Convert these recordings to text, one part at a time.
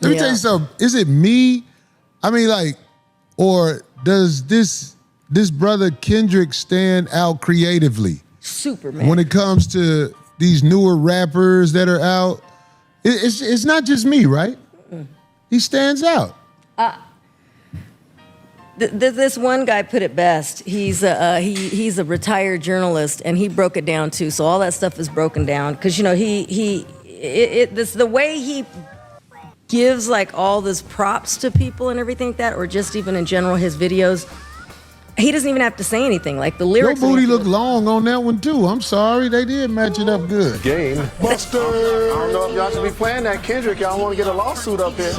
Let me tell you something. Is it me? I mean, like, or does this brother Kendrick stand out creatively? Superman. When it comes to these newer rappers that are out, it's not just me, right? He stands out. This one guy put it best. He's a retired journalist, and he broke it down too. So all that stuff is broken down because this the way he gives like all this props to people and everything like that, or just even in general his videos. He doesn't even have to say anything. Like the lyrics. Your booty looked long on that one too. I'm sorry, they did match it up good. Game. Buster! I don't know if y'all should be playing that Kendrick. Y'all want to get a lawsuit up here.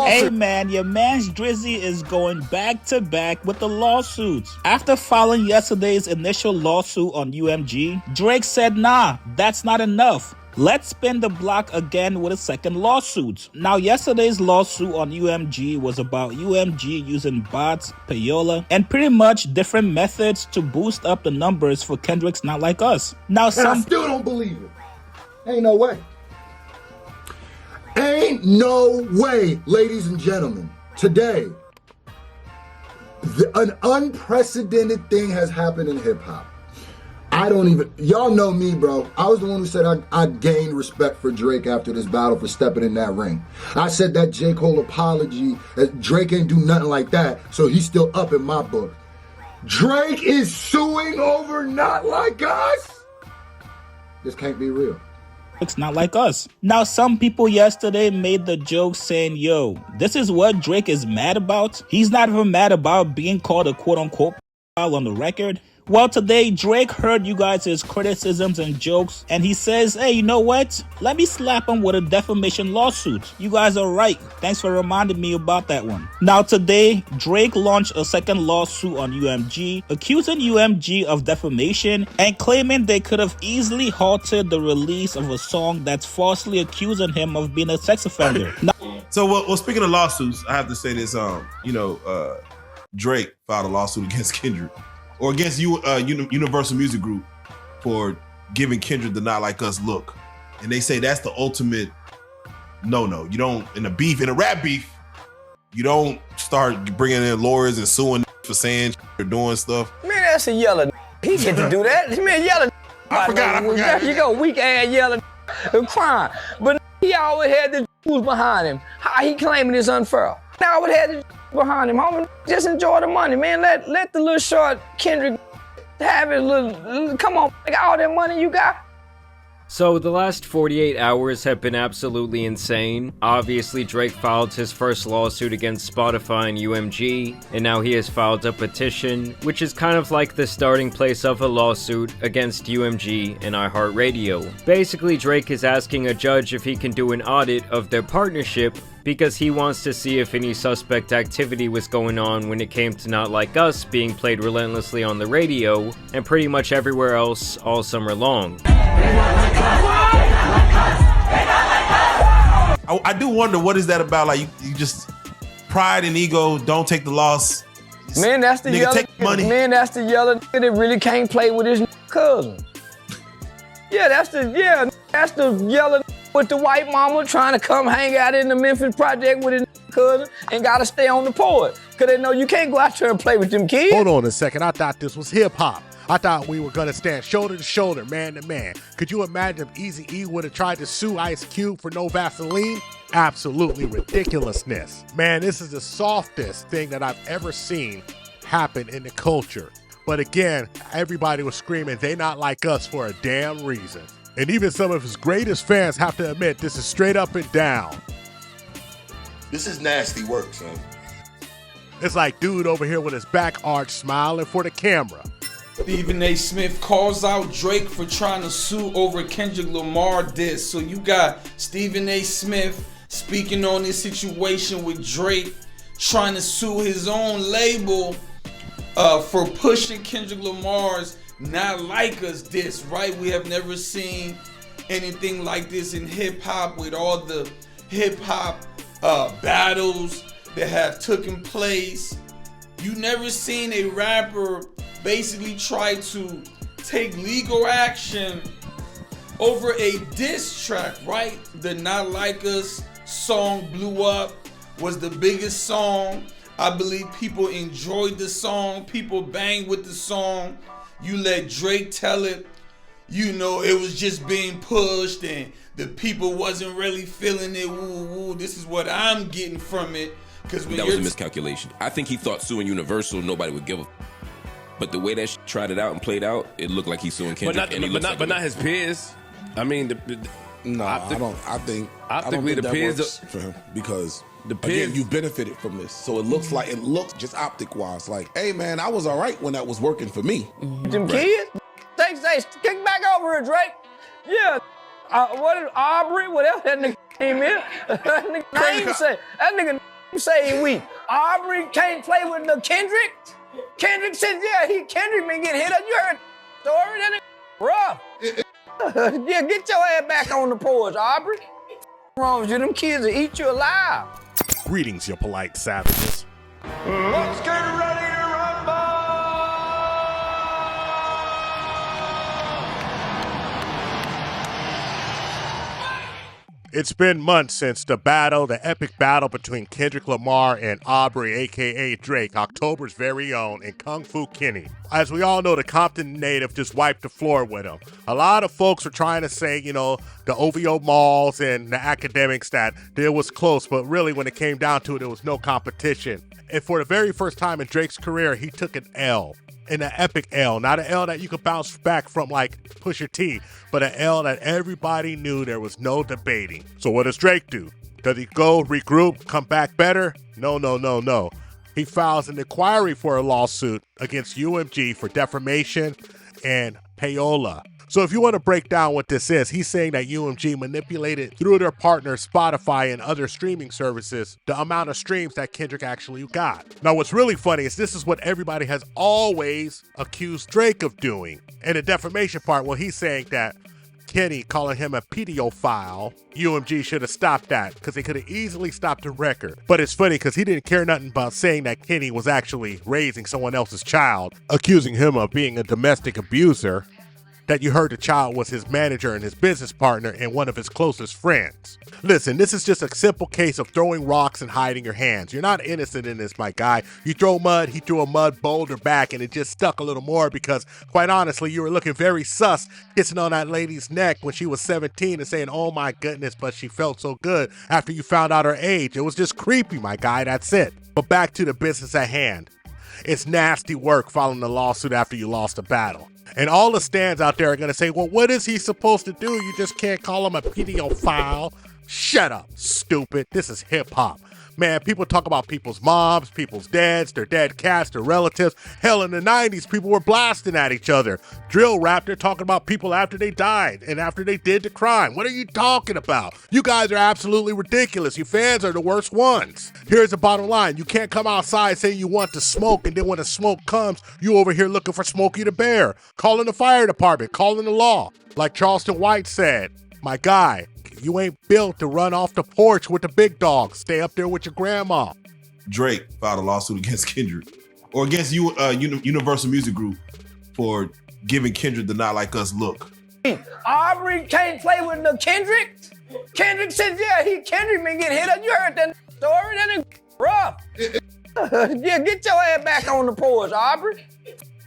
Hey man, your man's Drizzy is going back to back with the lawsuits. After filing yesterday's initial lawsuit on UMG, Drake said, nah, that's not enough. Let's spin the block again with a second lawsuit. Now, yesterday's lawsuit on UMG was about UMG using bots, payola, and pretty much different methods to boost up the numbers for Kendrick's Not Like Us. Now, I still don't believe it. Ain't no way. Ain't no way, ladies and gentlemen. Today, an unprecedented thing has happened in hip-hop. Y'all know me, bro. I was the one who said I gained respect for Drake after this battle for stepping in that ring. I said that J. Cole apology, that Drake ain't do nothing like that, so he's still up in my book. Drake is suing over Not Like Us? This can't be real. It's Not Like Us. Now, some people yesterday made the joke saying, yo, this is what Drake is mad about? He's not even mad about being called a quote-unquote on the record. Well, today, Drake heard you guys' criticisms and jokes, and he says, hey, you know what? Let me slap him with a defamation lawsuit. You guys are right. Thanks for reminding me about that one. Now, today, Drake launched a second lawsuit on UMG, accusing UMG of defamation and claiming they could have easily halted the release of a song that's falsely accusing him of being a sex offender. So, well, speaking of lawsuits, I have to say this, Drake filed a lawsuit against Kendrick. Or against Universal Music Group for giving Kendrick the Not Like Us look. And they say that's the ultimate no-no. You don't, in a rap beef, you don't start bringing in lawyers and suing for saying or doing stuff. Man, that's a yellow. He get to do that. Man, yellow. I forgot. You go weak ass yellow and crying. But he always had the who's behind him. How he claiming it's unfair. Now I had the behind him, homie. Just enjoy the money, man. Let the little short Kendrick have his little. Come on, all that money you got. So the last 48 hours have been absolutely insane. Obviously, Drake filed his first lawsuit against Spotify and UMG, and now he has filed a petition, which is kind of like the starting place of a lawsuit against UMG and iHeartRadio. Basically, Drake is asking a judge if he can do an audit of their partnership because he wants to see if any suspect activity was going on when it came to Not Like Us being played relentlessly on the radio and pretty much everywhere else all summer long. I do wonder, what is that about? Like, you just pride and ego, don't take the loss. Man, that's the yellow. Take money. Man, that's the yellow that really can't play with his cousin. Yeah, that's the yellow with the white mama trying to come hang out in the Memphis project with his cousin and gotta stay on the port. Cause they know you can't go out there and play with them kids. Hold on a second, I thought this was hip hop. I thought we were gonna stand shoulder to shoulder, man to man. Could you imagine if Eazy-E would have tried to sue Ice Cube for no Vaseline? Absolutely ridiculousness. Man, this is the softest thing that I've ever seen happen in the culture. But again, everybody was screaming, they not like us for a damn reason. And even some of his greatest fans have to admit this is straight up and down. This is nasty work, son. It's like dude over here with his back arched smiling for the camera. Stephen A. Smith calls out Drake for trying to sue over Kendrick Lamar diss. So you got Stephen A. Smith speaking on this situation with Drake trying to sue his own label for pushing Kendrick Lamar's Not Like Us diss, right? We have never seen anything like this in hip hop with all the hip hop battles that have taken place. You never seen a rapper basically try to take legal action over a diss track, right? The Not Like Us song blew up, was the biggest song. I believe people enjoyed the song, people banged with the song. You let Drake tell it, you know, it was just being pushed and the people wasn't really feeling it. Woo, woo, this is what I'm getting from it. Because that was a miscalculation. I think he thought suing Universal, nobody would give a. But the way that tried it out and played out, it looked like he's suing Kendrick. But not his peers. I mean, I don't think that works for him because the peers, again, you benefited from this, so it looks just optic wise like, hey man, I was all right when that was working for me. Them kids, say, kick back over here, Drake. Yeah, what is Aubrey? Whatever that nigga name is. That nigga say he weak. Aubrey can't play with no Kendrick. Kendrick said, yeah, Kendrick been getting hit up. You heard the story? That nigga rough. Yeah, get your ass back on the porch, Aubrey. What's wrong with you? Them kids will eat you alive. Greetings, you polite savages. Let's get ready to rumble! It's been months since the epic battle between Kendrick Lamar and Aubrey, a.k.a. Drake, October's very own, and Kung Fu Kenny. As we all know, the Compton native just wiped the floor with him. A lot of folks were trying to say, you know, the OVO malls and the academics that it was close, but really when it came down to it, there was no competition. And for the very first time in Drake's career, he took an L. And an epic L, not an L that you could bounce back from like Pusha T, but an L that everybody knew there was no debating. So what does Drake do? Does he go, regroup, come back better? No. He files an inquiry for a lawsuit against UMG for defamation and payola. So if you want to break down what this is, he's saying that UMG manipulated through their partners Spotify and other streaming services the amount of streams that Kendrick actually got. Now what's really funny is this is what everybody has always accused Drake of doing. And the defamation part, well, he's saying that Kenny calling him a pedophile, UMG should have stopped that because they could have easily stopped the record. But it's funny because he didn't care nothing about saying that Kenny was actually raising someone else's child, accusing him of being a domestic abuser, that you heard the child was his manager and his business partner and one of his closest friends. Listen, this is just a simple case of throwing rocks and hiding your hands. You're not innocent in this, my guy. You throw mud, he threw a mud boulder back and it just stuck a little more because, quite honestly, you were looking very sus kissing on that lady's neck when she was 17 and saying, oh my goodness, but she felt so good after you found out her age. It was just creepy, my guy, that's it. But back to the business at hand. It's nasty work following the lawsuit after you lost a battle. And all the stands out there are going to say, well, what is he supposed to do? You just can't call him a pedophile. Shut up, stupid. This is hip hop. Man, people talk about people's moms, people's dads, their dead cats, their relatives. Hell, in the 90s, people were blasting at each other. Drill rap, they're talking about people after they died and after they did the crime. What are you talking about? You guys are absolutely ridiculous. You fans are the worst ones. Here's the bottom line. You can't come outside saying you want to smoke, and then when the smoke comes, you over here looking for Smokey the Bear. Calling the fire department, calling the law. Like Charleston White said, my guy, you ain't built to run off the porch with the big dogs. Stay up there with your grandma. Drake filed a lawsuit against Kendrick, or against Universal Music Group, for giving Kendrick the Not Like Us look. Aubrey can't play with no Kendrick. Kendrick said, yeah, Kendrick been getting hit up. You heard that story? That nigga rough. Yeah, get your ass back on the porch, Aubrey.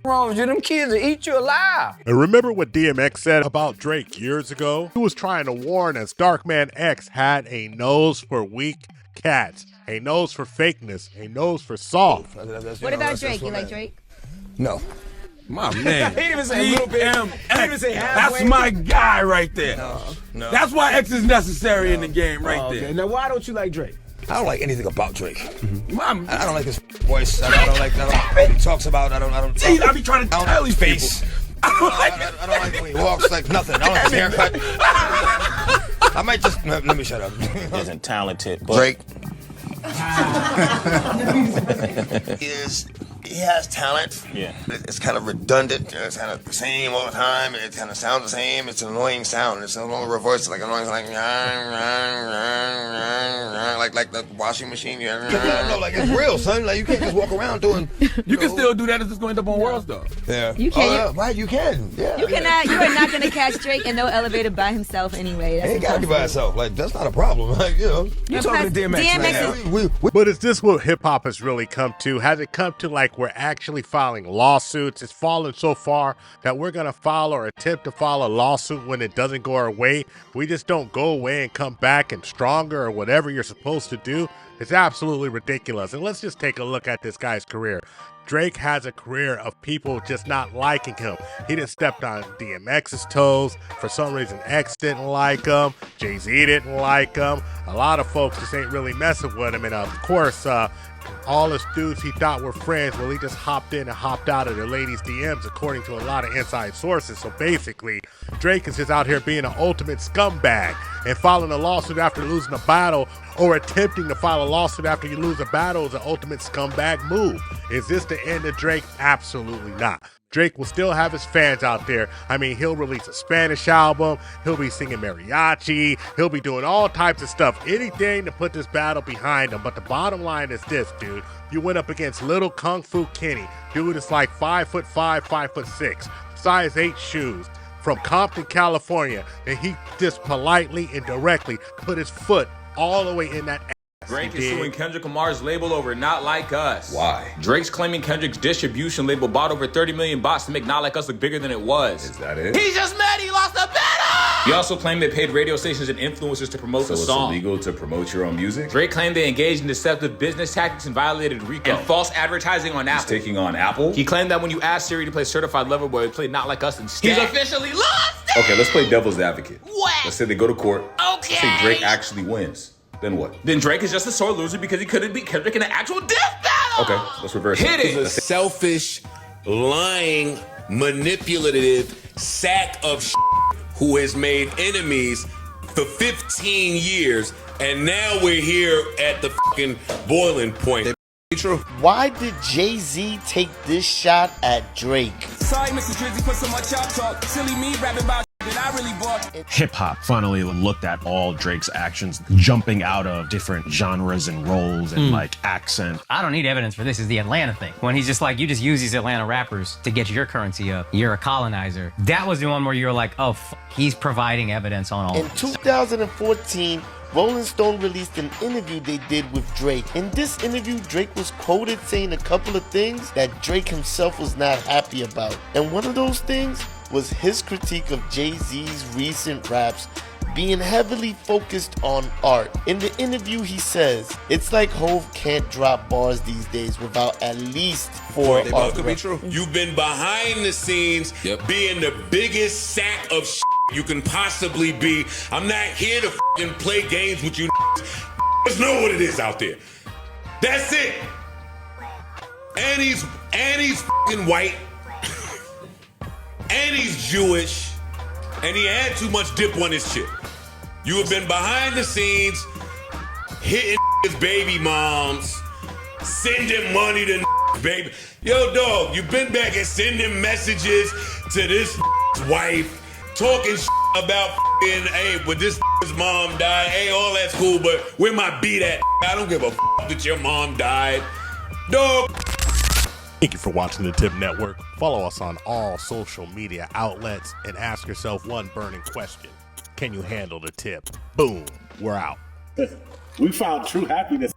What's wrong with you? Them kids will eat you alive. And remember what DMX said about Drake years ago? He was trying to warn us Darkman X had a nose for weak cats, a nose for fakeness, a nose for soft. What about Drake? You like Drake? No. My man. He didn't even say a little bit. He didn't even say halfway. That's my guy right there. No. That's why X is necessary in the game right there. Now, why don't you like Drake? I don't like anything about Drake. I don't like his voice. I don't like what he talks about. I be trying to tell his face. I don't like when he walks, like nothing. I don't like his haircut. I might just let me shut up. He isn't talented, but Drake. He has talent. Yeah. It's kind of redundant. It's kind of the same all the time. It kind of sounds the same. It's an annoying sound. It's no longer a voice like annoying, like like the washing machine. No, like it's real, son. Like you can't just walk around doing. You can still do that if it's going to end up on World Star. Yeah. You can. Right, you can. Yeah. You cannot. You are not gonna catch Drake in no elevator by himself anyway. That's He ain't gotta be by himself. Like that's not a problem. Like You're talking to DMX. But is this what hip hop has really come to? Has it come to like we're actually filing lawsuits? It's fallen so far that we're gonna file or attempt to file a lawsuit when it doesn't go our way. We just don't go away and come back and stronger or whatever you're supposed to do. It's absolutely ridiculous. And let's just take a look at this guy's career. Drake has a career of people just not liking him. He done stepped on DMX's toes. For some reason, X didn't like him. Jay-Z didn't like him. A lot of folks just ain't really messing with him. And of course, all his dudes he thought were friends, well, he just hopped in and hopped out of their ladies' DMs, according to a lot of inside sources. So basically, Drake is just out here being an ultimate scumbag and filing a lawsuit after losing a battle, or attempting to file a lawsuit after you lose a battle is an ultimate scumbag move. Is this the end of Drake? Absolutely not. Drake will still have his fans out there. I mean, he'll release a Spanish album. He'll be singing mariachi. He'll be doing all types of stuff. Anything to put this battle behind him. But the bottom line is this, dude. You went up against Little Kung Fu Kenny. Dude is like 5'5", 5'6", size 8 shoes, from Compton, California. And he just politely and directly put his foot all the way in that ass. Drake is suing Kendrick Lamar's label over Not Like Us. Why? Drake's claiming Kendrick's distribution label bought over 30 million bots to make Not Like Us look bigger than it was. Is that it? He's just mad he lost the battle! He also claimed they paid radio stations and influencers to promote the song. So it's illegal to promote your own music? Drake claimed they engaged in deceptive business tactics and violated RICO. And false advertising on Apple. He's taking on Apple? He claimed that when you asked Siri to play Certified Lover Boy, it played Not Like Us instead. He's officially lost it! Okay, let's play devil's advocate. What? Let's say they go to court. Okay. Let's say Drake actually wins. Then what? Then Drake is just a sore loser because he couldn't beat Kendrick in an actual diss battle! Okay, let's reverse Hit it! He's a selfish, lying, manipulative sack of shit who has made enemies for 15 years, and now we're here at the fucking boiling point. True. Why did Jay-Z take this shot at Drake? Sorry, Mr. Drizzy, put so much out talk. Silly me rapping about that I really bought. Hip hop finally looked at all Drake's actions, jumping out of different genres and roles and like accent. I don't need evidence for this. Is the Atlanta thing. When he's just like, you just use these Atlanta rappers to get your currency up. You're a colonizer. That was the one where you're like, oh, he's providing evidence on all In of this. 2014, Rolling Stone released an interview they did with Drake. In this interview, Drake was quoted saying a couple of things that Drake himself was not happy about. And one of those things was his critique of Jay-Z's recent raps being heavily focused on art. In the interview, he says, it's like Hov can't drop bars these days without at least 4 They both could be true. You've been behind the scenes being the biggest sack of shit you can possibly be. I'm not here to fucking play games with you. Just know what it is out there. That's it. And he's fucking white. And he's Jewish. And he had too much dip on his shit. You have been behind the scenes, hitting his baby moms, sending money to baby. Yo, dog, you've been back and sending messages to this wife, talking about hey, but this mom died. Hey, all that's cool, but where my beat at? I don't give a that your mom died. Dog. Thank you for watching the Tip Network. Follow us on all social media outlets and ask yourself one burning question. Can you handle the tip? Boom. We're out. We found true happiness.